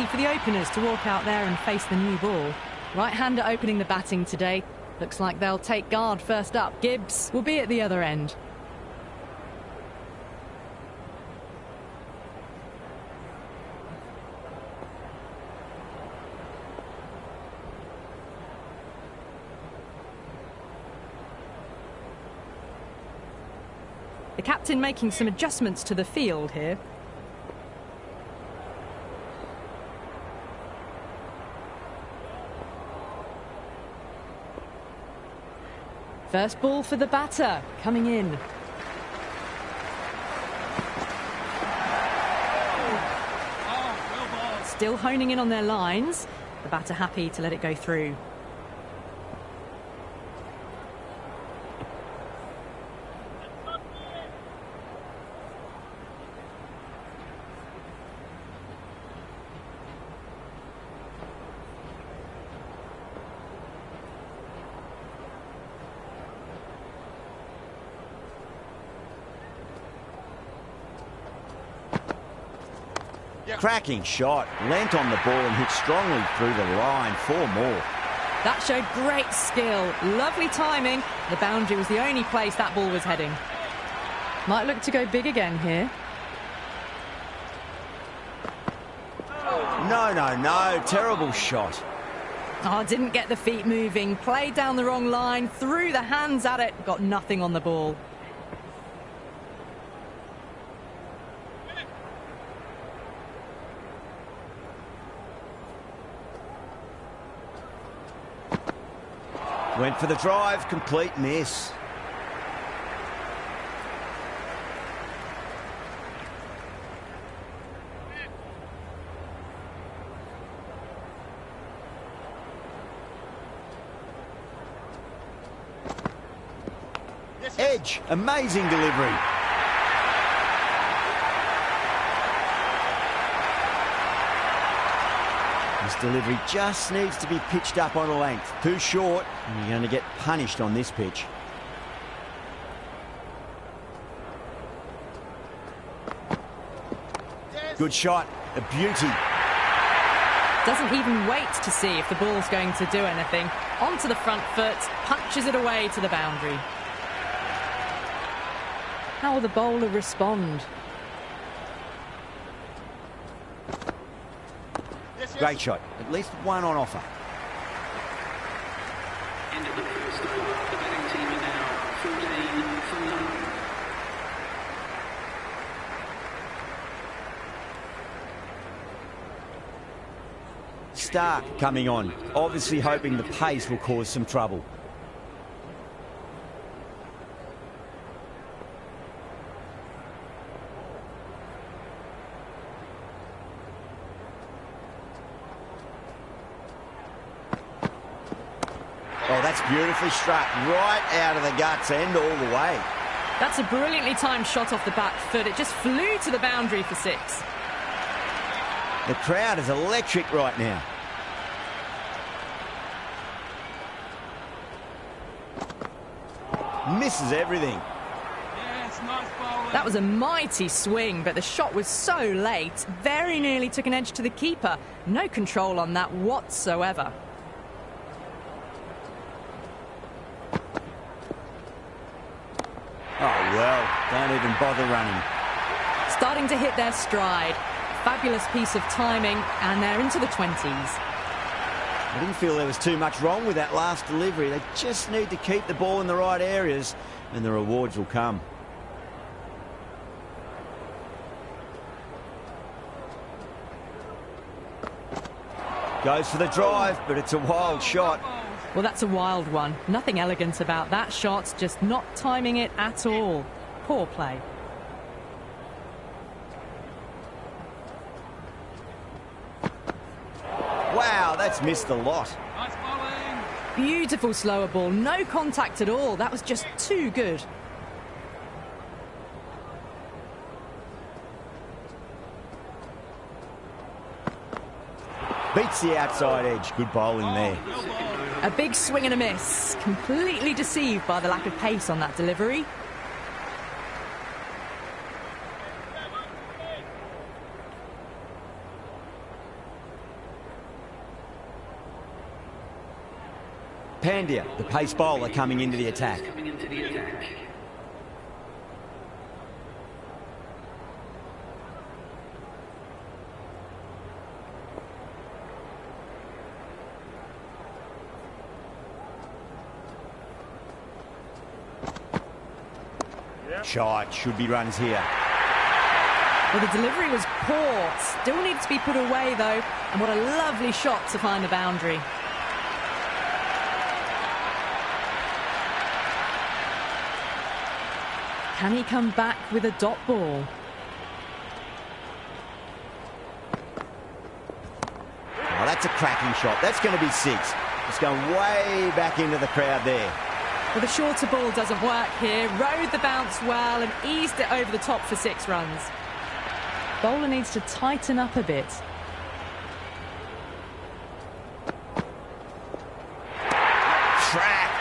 easy for the openers to walk out there and face the new ball. Right-hander opening the batting today. Looks like they'll take guard first up. Gibbs will be at the other end. The captain making some adjustments to the field here. First ball for the batter, coming in. Still honing in on their lines. The batter happy to let it go through. Cracking shot, leant on the ball and hit strongly through the line. 4 more. That showed great skill, lovely timing. The boundary was the only place that ball was heading. Might look to go big again here. No, terrible shot. Oh, didn't get the feet moving, played down the wrong line, threw the hands at it, got nothing on the ball. Went for the drive, complete miss. Edge, amazing delivery. This delivery just needs to be pitched up on a length. Too short, and you're going to get punished on this pitch. Good shot, a beauty. Doesn't even wait to see if the ball's going to do anything. Onto the front foot, punches it away to the boundary. How will the bowler respond? Great shot. At least one on offer. End of the first over. The batting team are now 14 for none. Stark coming on. Obviously hoping the pace will cause some trouble. Oh, that's beautifully struck, right out of the guts end all the way. That's a brilliantly timed shot off the back foot. It just flew to the boundary for 6. The crowd is electric right now. Misses everything. That was a mighty swing, but the shot was so late. Very nearly took an edge to the keeper. No control on that whatsoever. Oh, well, don't even bother running. Starting to hit their stride. Fabulous piece of timing, and they're into the 20s. I didn't feel there was too much wrong with that last delivery. They just need to keep the ball in the right areas, and the rewards will come. Goes for the drive, but it's a wild shot. Well, that's a wild one. Nothing elegant about that shot, just not timing it at all. Poor play. Wow, that's missed a lot. Beautiful slower ball, no contact at all. That was just too good. Beats the outside edge. Good bowling there. A big swing and a miss. Completely deceived by the lack of pace on that delivery. Pandya, the pace bowler, coming into the attack. Coming into the attack. Shot, should be runs here. Well, the delivery was poor. Still needs to be put away, though. And what a lovely shot to find the boundary. Can he come back with a dot ball? Oh, that's a cracking shot. That's going to be 6. It's going way back into the crowd there. Well, the shorter ball doesn't work here. Rode the bounce well and eased it over the top for 6 runs. Bowler needs to tighten up a bit. Track.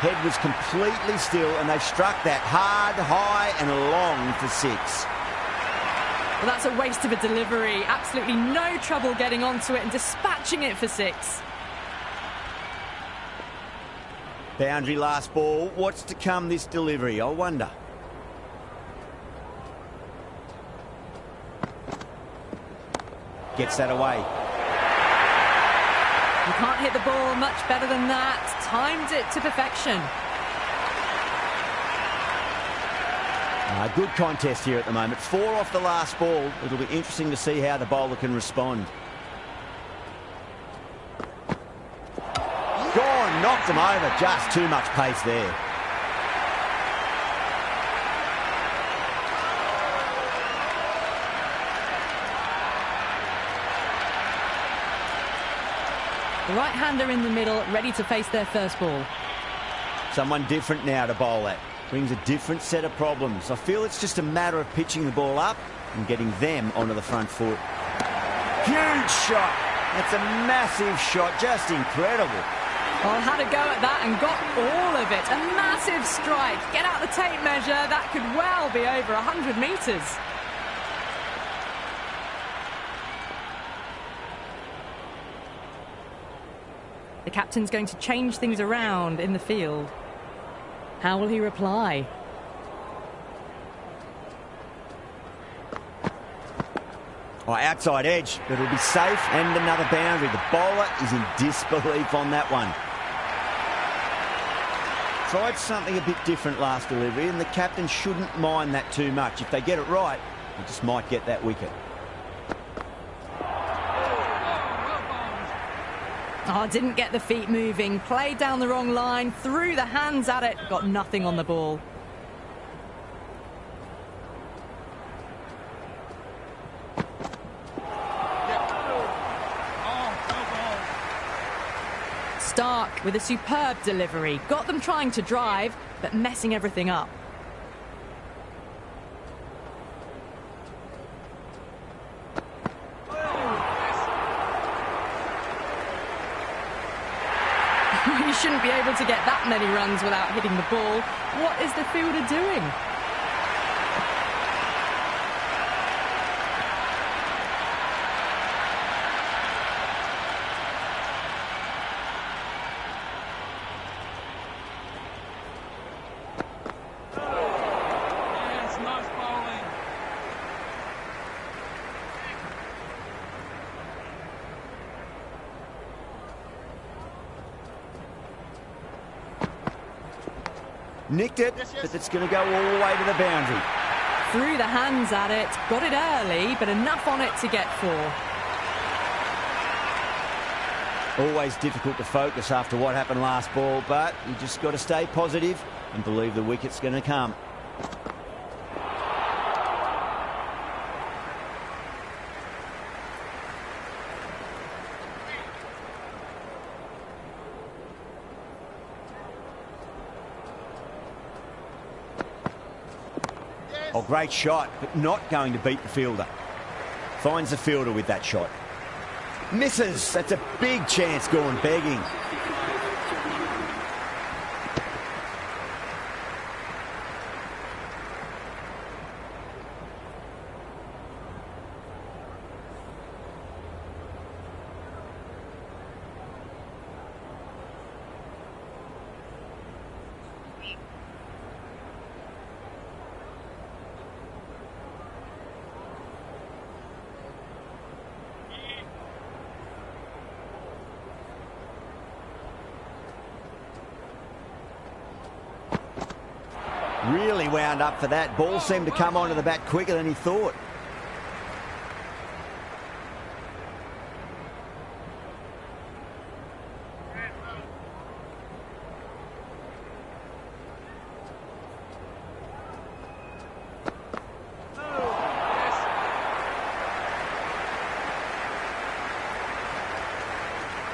Head was completely still and they struck that hard, high and long for 6. Well, that's a waste of a delivery. Absolutely no trouble getting onto it and dispatching it for 6. Boundary last ball. What's to come this delivery, I wonder. Gets that away. You can't hit the ball much better than that. Timed it to perfection. Good contest here at the moment. 4 off the last ball. It'll be interesting to see how the bowler can respond. Gone, knocked him over. Just too much pace there. The right-hander in the middle, ready to face their first ball. Someone different now to bowl at. Brings a different set of problems. I feel it's just a matter of pitching the ball up and getting them onto the front foot. Huge shot. That's a massive shot. Just incredible. Well, had a go at that and got all of it. A massive strike. Get out the tape measure. That could well be over 100 metres. The captain's going to change things around in the field. How will he reply? Oh, outside edge, but it'll be safe and another boundary. The bowler is in disbelief on that one. Tried something a bit different last delivery, and the captain shouldn't mind that too much. If they get it right, they just might get that wicket. Oh, didn't get the feet moving. Played down the wrong line, threw the hands at it, got nothing on the ball. Stark with a superb delivery. Got them trying to drive, but messing everything up. You shouldn't be able to get that many runs without hitting the ball. What is the fielder doing? Yes, nice bowling. Nicked it, but it's going to go all the way to the boundary. Threw the hands at it, got it early, but enough on it to get 4. Always difficult to focus after what happened last ball, but you just got to stay positive and believe the wicket's going to come. Oh, great shot, but not going to beat the fielder. Finds the fielder with that shot. Misses. That's a big chance going begging. Really wound up for that. Ball seemed to come onto the bat quicker than he thought.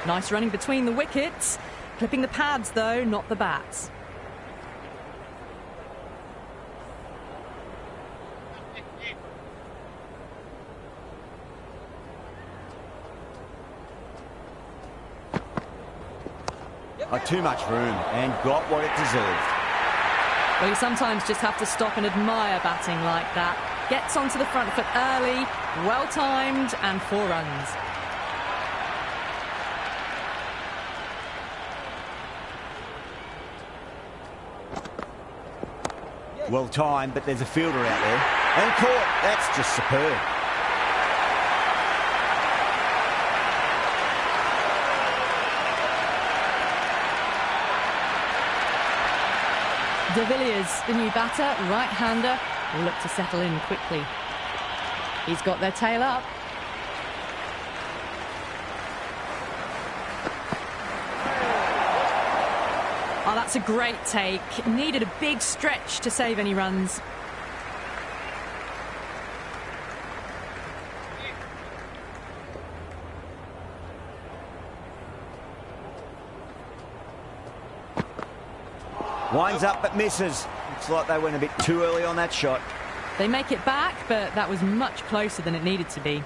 Nice running between the wickets. Clipping the pads, though, not the bats. Too much room and got what it deserved. Well, you sometimes just have to stop and admire batting like that. Gets onto the front foot early, well-timed, and 4 runs. Well timed, but there's a fielder out there. And caught. That's just superb. De Villiers, the new batter, right-hander, will look to settle in quickly. He's got their tail up. Oh, that's a great take. Needed a big stretch to save any runs. Winds up but misses. Looks like they went a bit too early on that shot. They make it back, but that was much closer than it needed to be.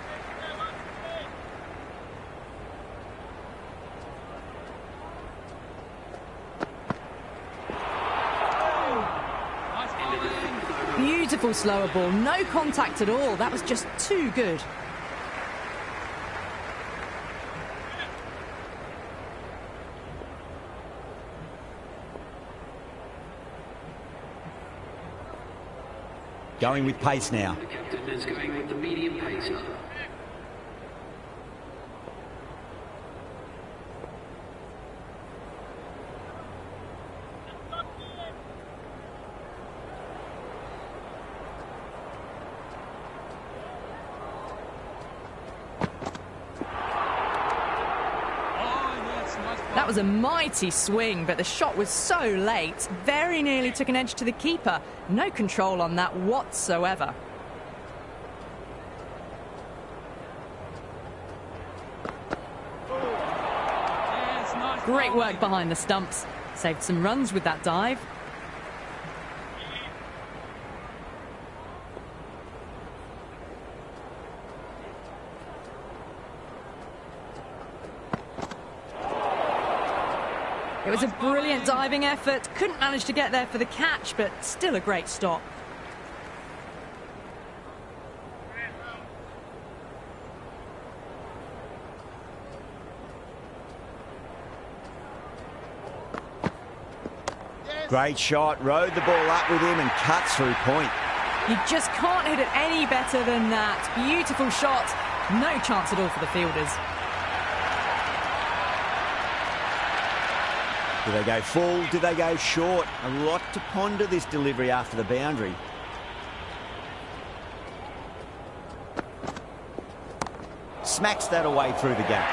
Beautiful slower ball, no contact at all. That was just too good. Going with pace now. The captain is going with the medium pacer. That was a mighty swing, but the shot was so late. Very nearly took an edge to the keeper. No control on that whatsoever. Great work behind the stumps. Saved some runs with that dive. It was a brilliant diving effort. Couldn't manage to get there for the catch, but still a great stop. Great shot. Rode the ball up with him and cuts through point. You just can't hit it any better than that. Beautiful shot. No chance at all for the fielders. Do they go full? Do they go short? A lot to ponder this delivery after the boundary. Smacks that away through the gap.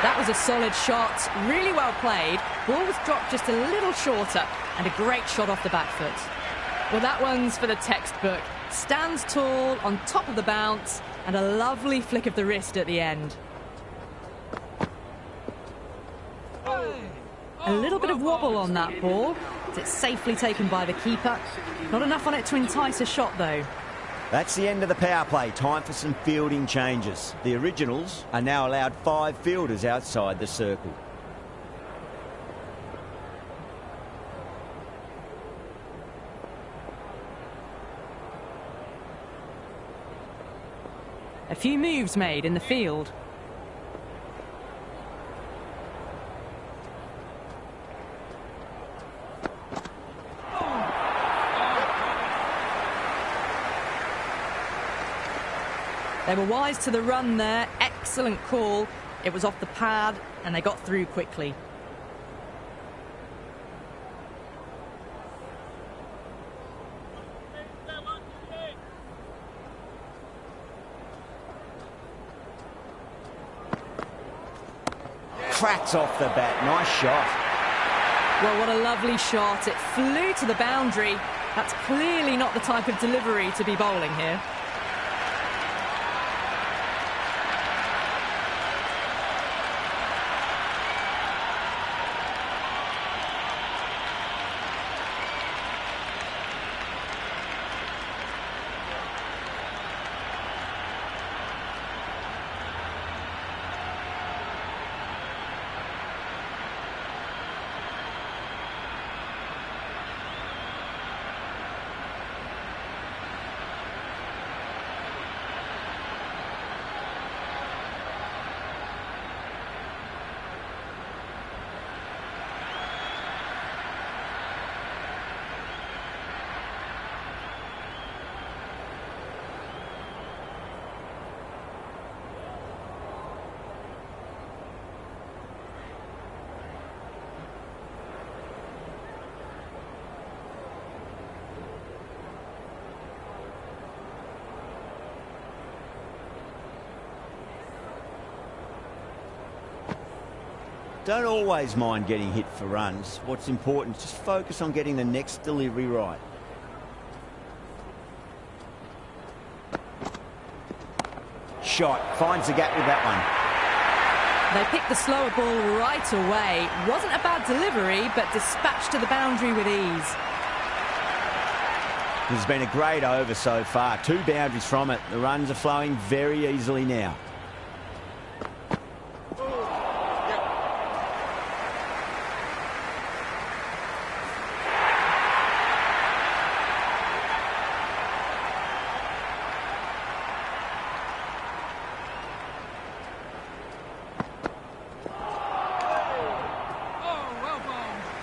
That was a solid shot. Really well played. Ball was dropped just a little shorter and a great shot off the back foot. Well, that one's for the textbook. Stands tall on top of the bounce and a lovely flick of the wrist at the end. A little bit of wobble on that ball. It's safely taken by the keeper. Not enough on it to entice a shot, though. That's the end of the power play. Time for some fielding changes. The Originals are now allowed 5 fielders outside the circle. A few moves made in the field. They were wise to the run there. Excellent call. It was off the pad and they got through quickly. cracks off the bat. Nice shot. Well, what a lovely shot. It flew to the boundary. That's clearly not the type of delivery to be bowling here. Don't always mind getting hit for runs. What's important is just focus on getting the next delivery right. Shot. Finds the gap with that one. They picked the slower ball right away. Wasn't a bad delivery, but dispatched to the boundary with ease. This has been a great over so far. 2 boundaries from it. The runs are flowing very easily now.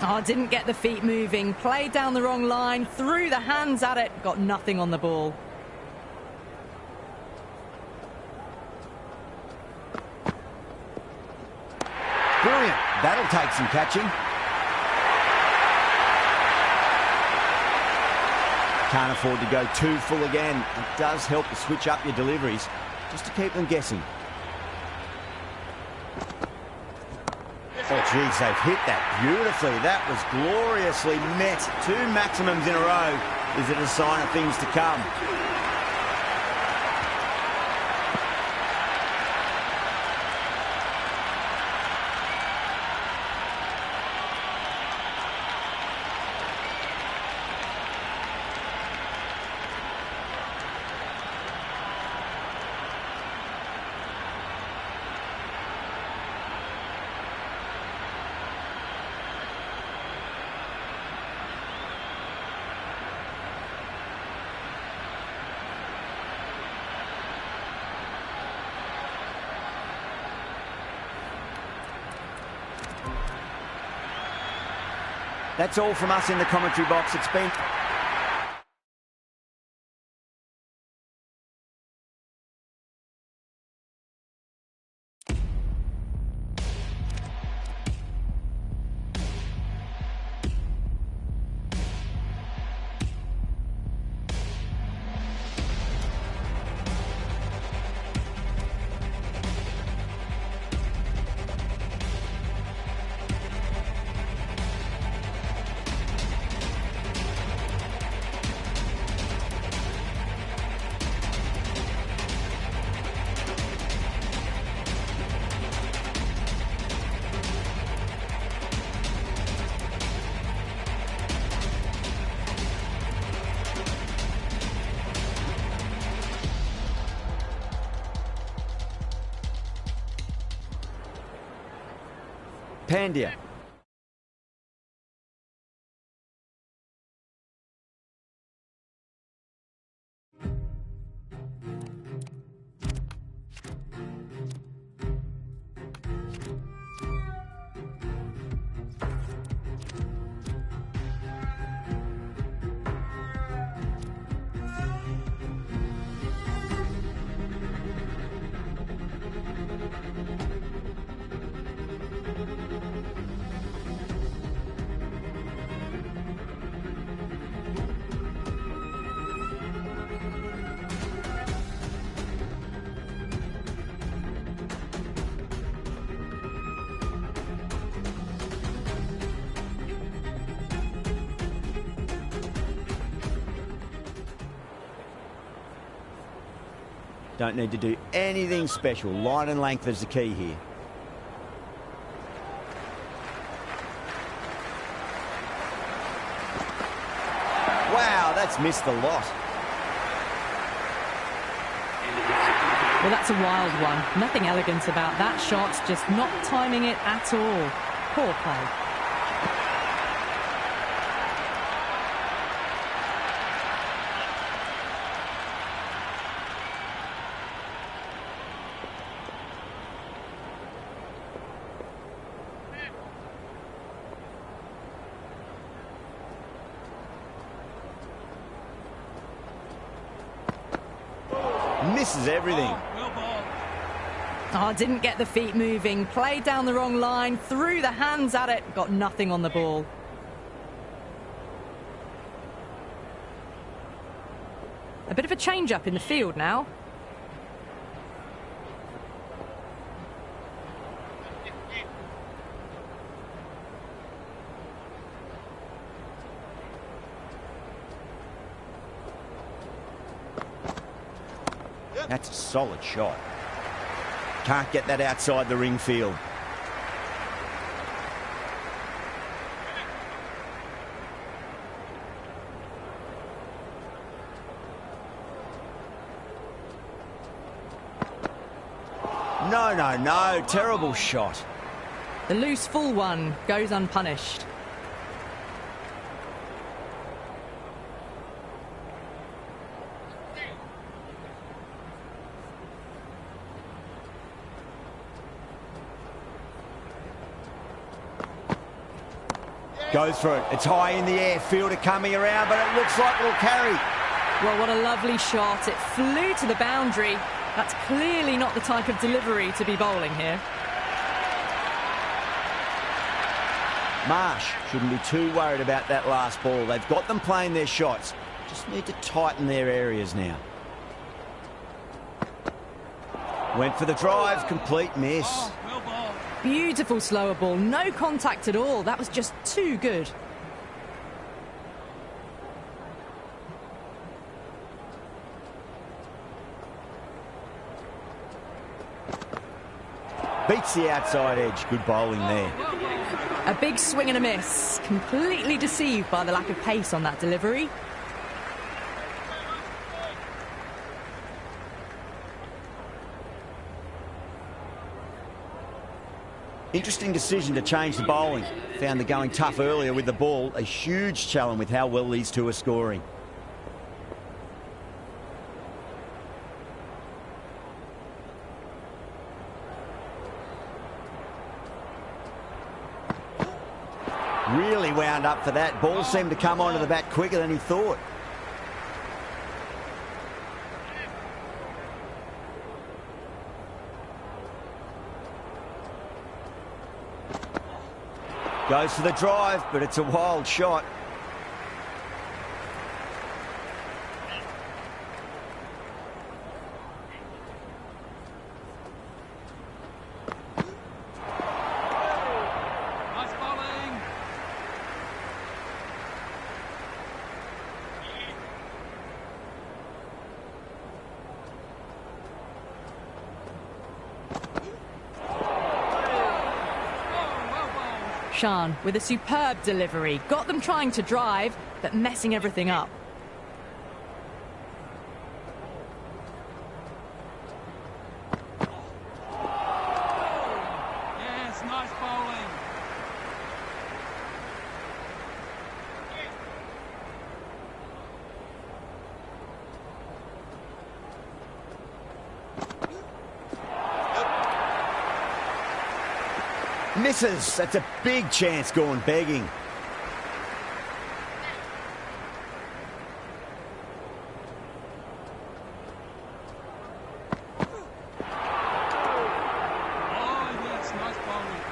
Oh, didn't get the feet moving, played down the wrong line, threw the hands at it, got nothing on the ball. Brilliant. That'll take some catching. Can't afford to go too full again. It does help to switch up your deliveries, just to keep them guessing. Oh, geez, they've hit that beautifully. That was gloriously met. 2 maximums in a row. Is it a sign of things to come? That's all from us in the commentary box. It's been... Pandya. Don't need to do anything special. Line and length is the key here. Wow, that's missed the lot. Well, that's a wild one. Nothing elegant about that shot, just not timing it at all. Poor play. Misses everything. Oh, didn't get the feet moving. Played down the wrong line, threw the hands at it, got nothing on the ball. A bit of a change-up in the field now. That's a solid shot. Can't get that outside the ring field. No, no, no. Terrible shot. The loose full one goes unpunished. Goes for it. It's high in the air. Fielder coming around, but it looks like it'll carry. Well, what a lovely shot. It flew to the boundary. That's clearly not the type of delivery to be bowling here. Marsh shouldn't be too worried about that last ball. They've got them playing their shots. Just need to tighten their areas now. Went for the drive. Complete miss. Beautiful slower ball. No contact at all. That was just too good. Beats the outside edge. Good bowling there. A big swing and a miss. Completely deceived by the lack of pace on that delivery. Interesting decision to change the bowling. Found the going tough earlier with the ball. A huge challenge with how well these two are scoring. Really wound up for that. Ball seemed to come onto the bat quicker than he thought. Goes for the drive, but it's a wild shot. Nice bowling. Shan with a superb delivery. Got them trying to drive, but messing everything up. Yes, nice bowling. Misses. That's a big chance going begging. Oh, yes, nice bowling.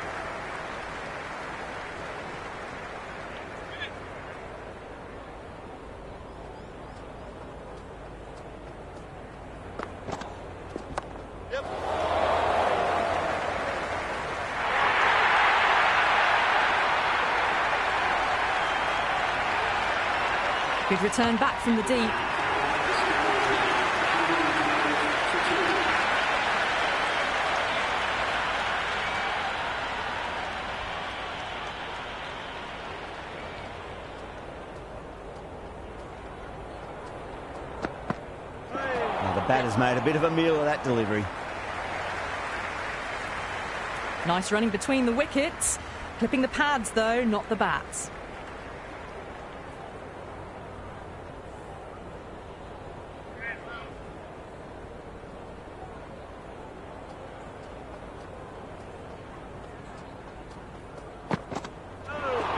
Good return back from the deep. Batter's made a bit of a meal of that delivery. Nice running between the wickets. Clipping the pads, though, not the bats.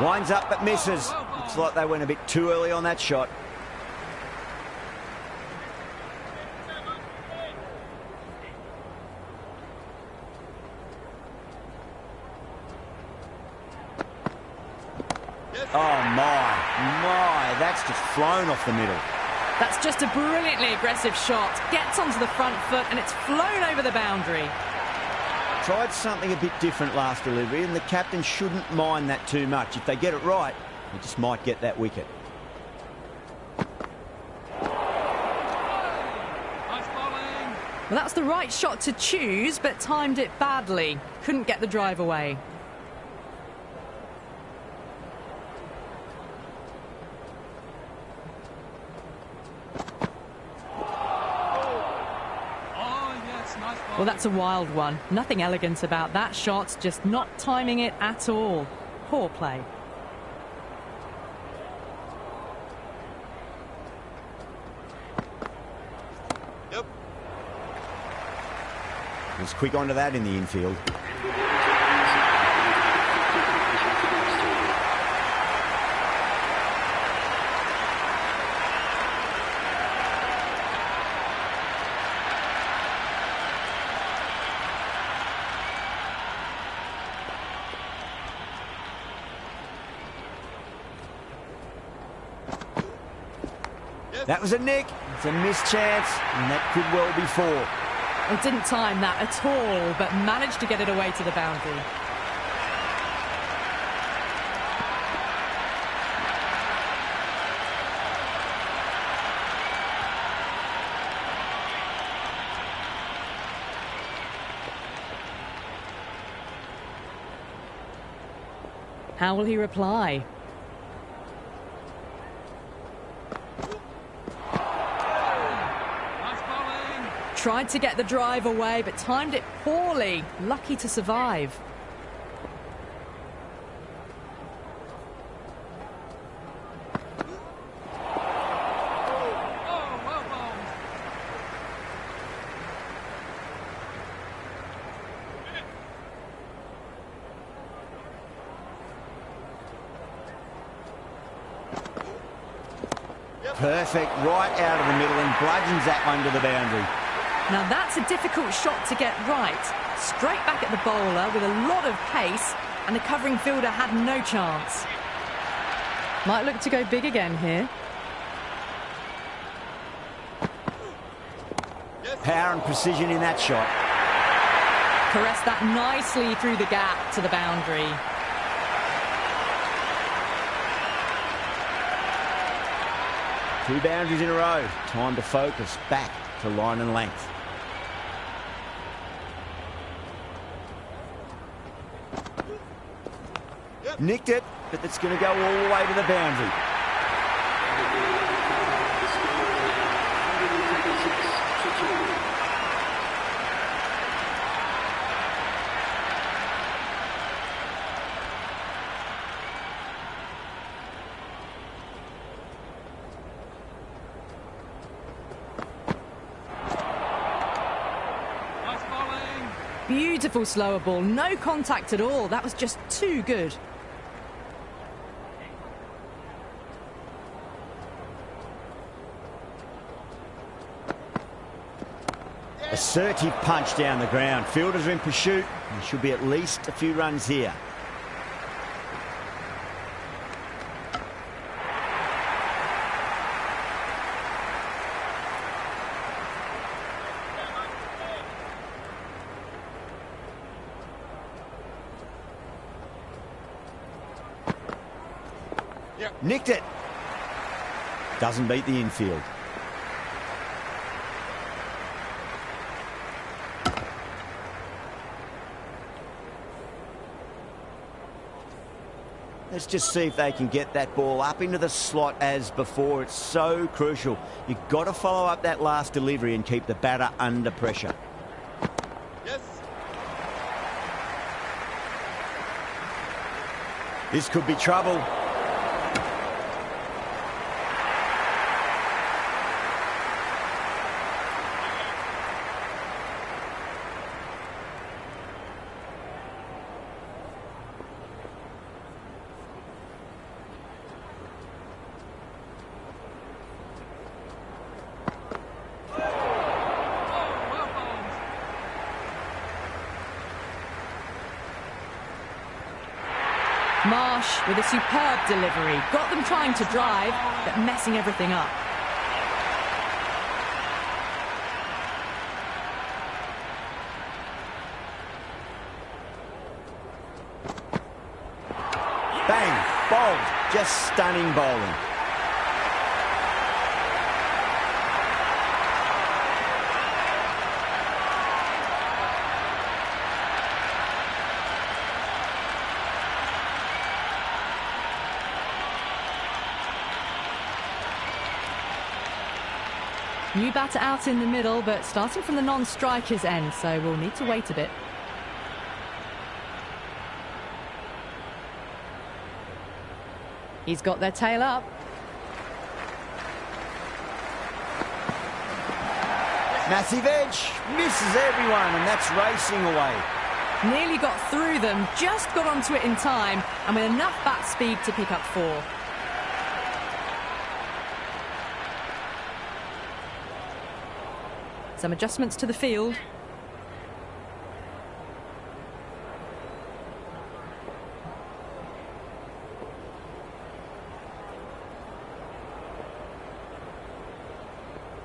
Winds up but misses. Looks like they went a bit too early on that shot. Oh my, that's just flown off the middle. That's just a brilliantly aggressive shot. Gets onto the front foot and it's flown over the boundary. Tried something a bit different last delivery, and the captain shouldn't mind that too much. If they get it right, they just might get that wicket. Nice bowling. Well, that's the right shot to choose, but timed it badly. Couldn't get the drive away. Well, that's a wild one. Nothing elegant about that shot, just not timing it at all. Poor play. Yep. Was quick onto that in the infield. That was a nick. It's a missed chance, and that could well be four. It didn't time that at all, but managed to get it away to the boundary. How will he reply? Tried to get the drive away, but timed it poorly. Lucky to survive. Oh, well bowled. Perfect, right out of the middle, and bludgeons that one to the boundary. Now that's a difficult shot to get right. Straight back at the bowler with a lot of pace, and the covering fielder had no chance. Might look to go big again here. Power and precision in that shot. Caressed that nicely through the gap to the boundary. Two boundaries in a row. Time to focus back to line and length. Nicked it, but it's going to go all the way to the boundary. Nice bowling. Beautiful slower ball, no contact at all. That was just too good. Assertive punch down the ground. Fielders are in pursuit. There should be at least a few runs here. Nicked it. Doesn't beat the infield. Let's just see if they can get that ball up into the slot as before. It's so crucial. You've got to follow up that last delivery and keep the batter under pressure. Yes. This could be trouble. Marsh with a superb delivery. Got them trying to drive, but messing everything up. Bang! Bowled. Just stunning bowling. New batter out in the middle, but starting from the non-striker's end, so we'll need to wait a bit. He's got their tail up. Massive edge. Misses everyone, and that's racing away. Nearly got through them, just got onto it in time, and with enough bat speed to pick up 4. Some adjustments to the field.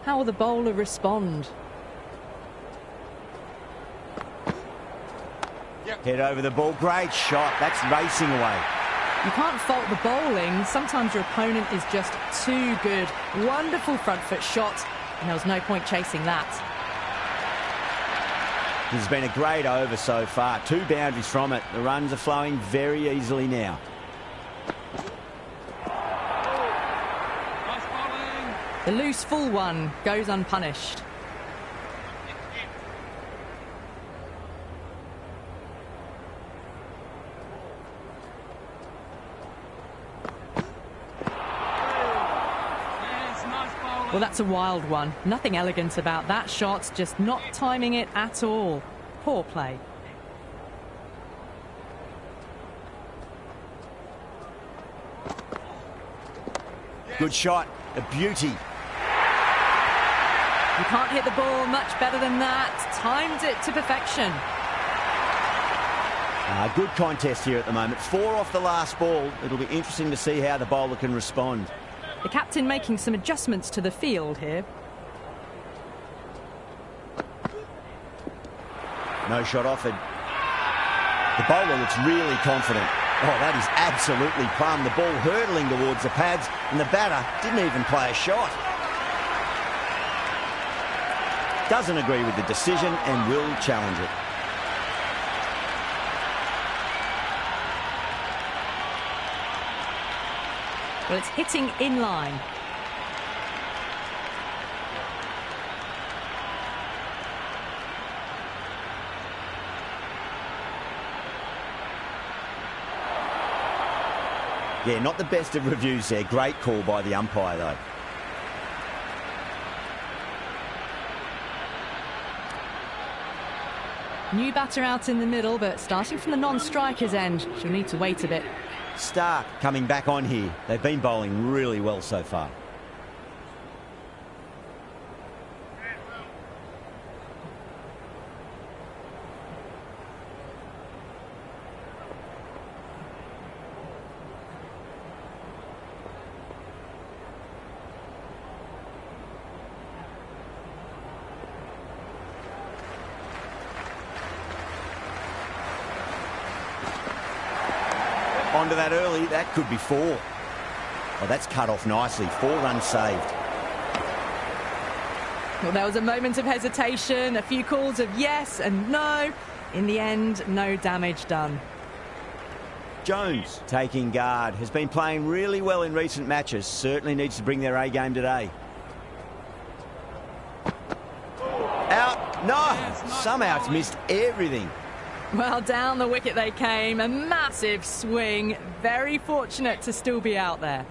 How will the bowler respond? Head over the ball. Great shot. That's racing away. You can't fault the bowling. Sometimes your opponent is just too good. Wonderful front foot shot, and there was no point chasing that. This has been a great over so far. 2 boundaries from it. The runs are flowing very easily now. Nice bowling. The loose full one goes unpunished. Yes, nice bowling. Well, that's a wild one. Nothing elegant about that shot, just not timing it at all. Poor play. Good shot. A beauty. You can't hit the ball much better than that. Timed it to perfection. Good contest here at the moment. 4 off the last ball. It'll be interesting to see how the bowler can respond. The captain making some adjustments to the field here. No shot offered. The bowler looks really confident. Oh, that is absolutely plumb. The ball hurtling towards the pads, and the batter didn't even play a shot. Doesn't agree with the decision and will challenge it. Well, it's hitting in line. Yeah, not the best of reviews there. Great call by the umpire, though. New batter out in the middle, but starting from the non-striker's end, she'll need to wait a bit. Stark coming back on here. They've been bowling really well so far. Onto that early, that could be 4. Oh, that's cut off nicely. 4 runs saved. Well, there was a moment of hesitation, a few calls of yes and no. In the end, no damage done. Jones taking guard. Has been playing really well in recent matches. Certainly needs to bring their A game today. Out. No. Somehow it's missed everything. Well, down the wicket they came. A massive swing. Very fortunate to still be out there.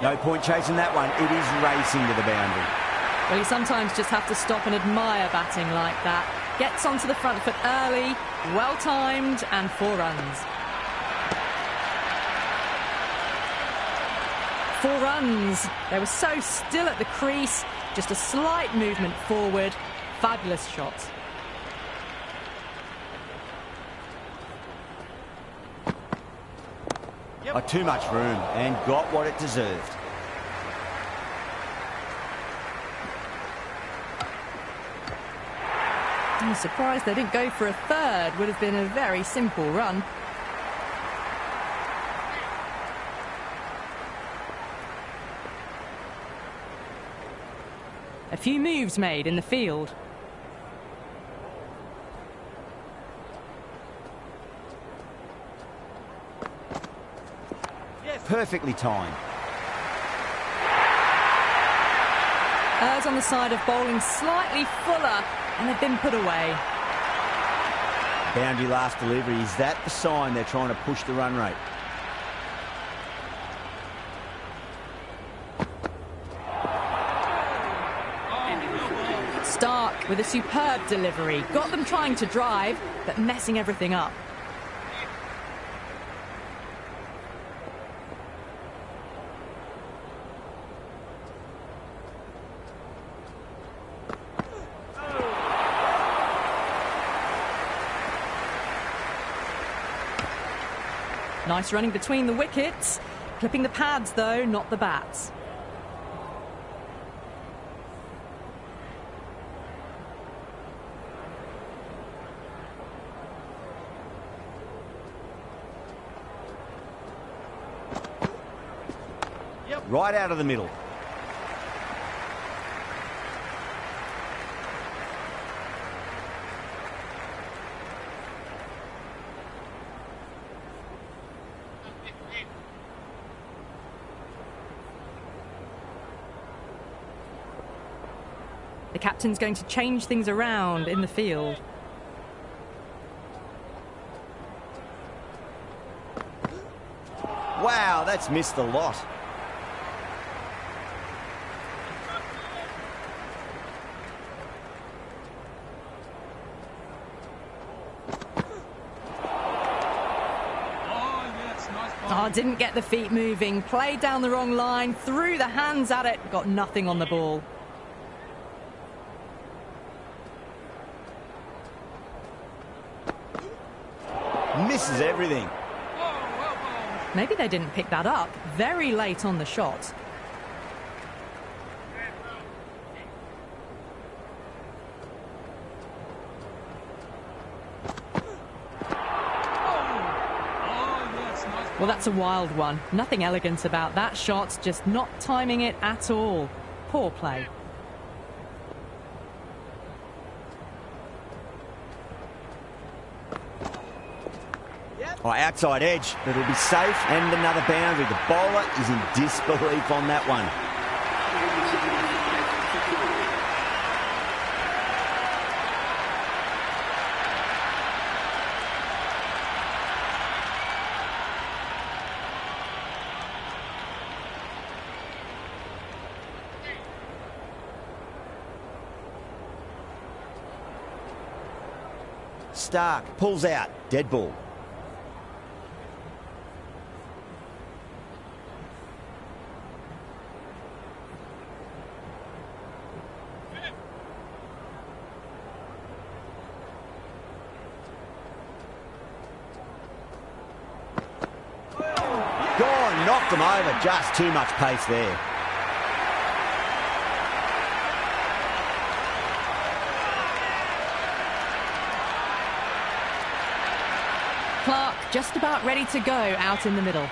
No point chasing that one. It is racing to the boundary. Well, you sometimes just have to stop and admire batting like that. Gets onto the front foot early, well-timed, and 4 runs. 4 runs. They were so still at the crease. Just a slight movement forward. Fabulous shot. Too much room and got what it deserved. I'm surprised they didn't go for a third. Would have been a very simple run. A few moves made in the field. Perfectly timed. Errs on the side of bowling slightly fuller, and they've been put away. Boundary last delivery. Is that the sign they're trying to push the run rate? Stark with a superb delivery. Got them trying to drive, but messing everything up. Nice running between the wickets. Clipping the pads, though, not the bats. Right out of the middle. The captain's going to change things around in the field. Wow, that's missed a lot. Oh, didn't get the feet moving. Played down the wrong line, threw the hands at it, got nothing on the ball. Misses everything. Maybe they didn't pick that up. Very late on the shot. Well, that's a wild one. Nothing elegant about that shot, just not timing it at all. Poor play. Oh, outside edge, but it'll be safe and another boundary. The bowler is in disbelief on that one. Stark pulls out, dead ball. Gone, knocked them over, just too much pace there. Clark just about ready to go out in the middle.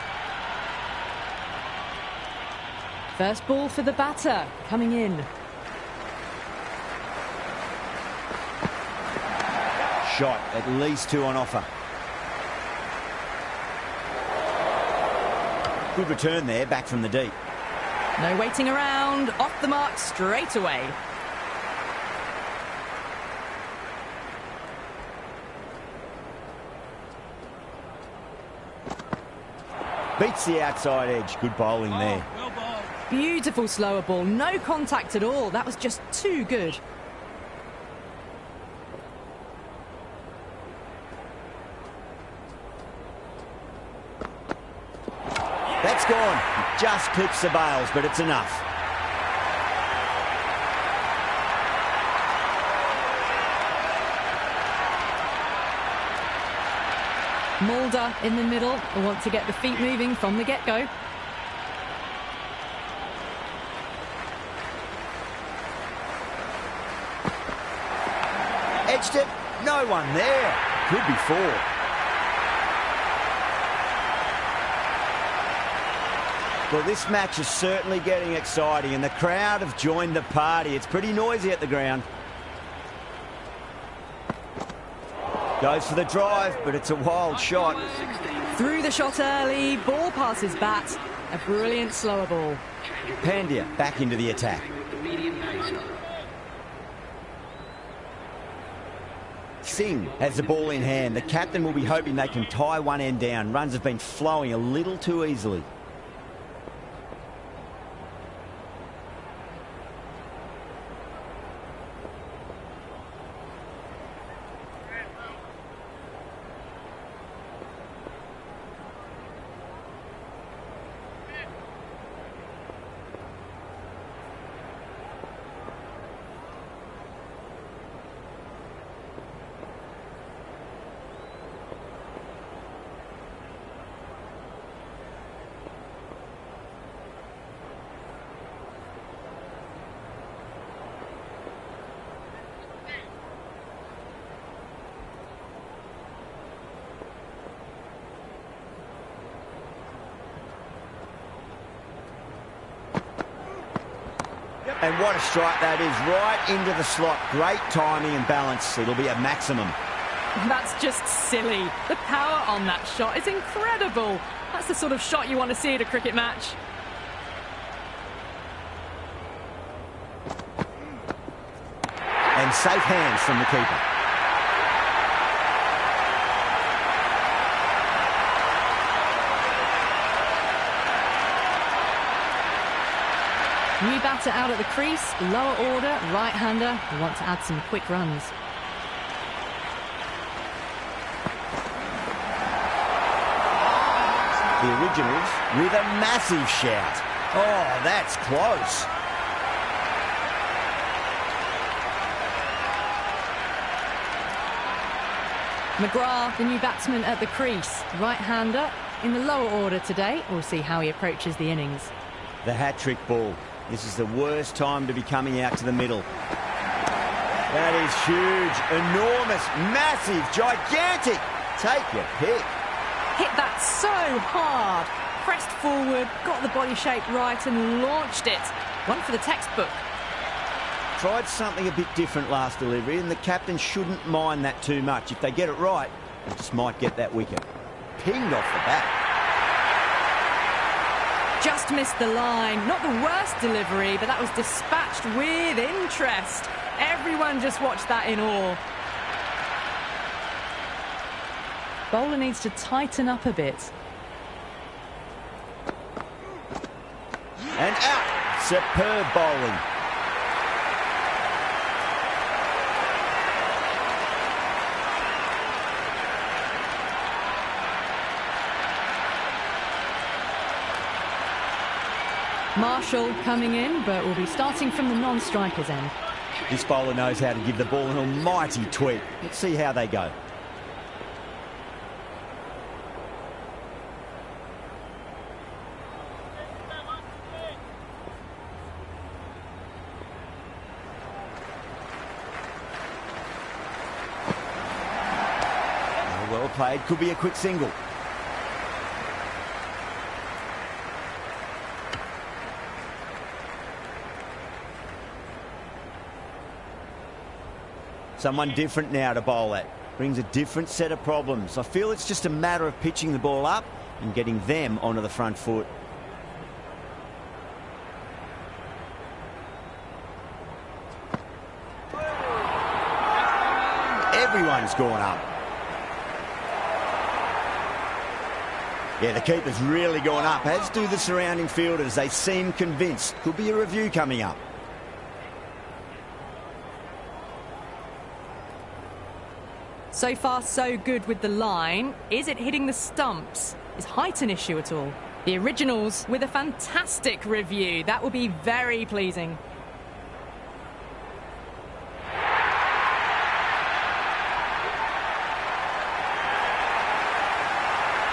First ball for the batter, coming in. shot, at least 2 on offer. Good return there, back from the deep. No waiting around, off the mark straight away. Beats the outside edge. Good bowling there. Well bowled. Beautiful slower ball, no contact at all. That was just too good. That's gone. It just clips the bails, but it's enough. Mulder in the middle will want to get the feet moving from the get-go. Edged it. No one there. Could be 4. Well, this match is certainly getting exciting, and the crowd have joined the party. It's pretty noisy at the ground. Goes for the drive, but it's a wild shot. Through the shot early, ball passes bat. A brilliant slower ball. Pandya back into the attack. The medium pacer. Singh has the ball in hand. The captain will be hoping they can tie one end down. Runs have been flowing a little too easily. And what a strike that is, right into the slot. Great timing and balance. It'll be a maximum. That's just silly. The power on that shot is incredible. That's the sort of shot you want to see at a cricket match. And safe hands from the keeper. New batter out at the crease, lower order, right-hander. We want to add some quick runs. The originals with a massive shout. Oh, that's close. McGrath, the new batsman at the crease. Right-hander in the lower order today. We'll see how he approaches the innings. The hat-trick ball. This is the worst time to be coming out to the middle. That is huge, enormous, massive, gigantic. Take your pick. Hit that so hard. Pressed forward, got the body shape right and launched it. One for the textbook. Tried something a bit different last delivery, and the captain shouldn't mind that too much. If they get it right, they just might get that wicket. Pinged off the bat. Just missed the line. Not the worst delivery, but that was dispatched with interest. Everyone just watched that in awe. Bowler needs to tighten up a bit. And out. Superb bowling. Marshall coming in, but will be starting from the non-striker's end. This bowler knows how to give the ball an almighty tweak. Let's see how they go. Well played, could be a quick single. Someone different now to bowl at. brings a different set of problems. I feel it's just a matter of pitching the ball up and getting them onto the front foot. Everyone's gone up. Yeah, the keeper's really gone up, as do the surrounding fielders. They seem convinced. Could be a review coming up. So far, so good with the line. Is it hitting the stumps? Is height an issue at all? The Originals with a fantastic review. That will be very pleasing.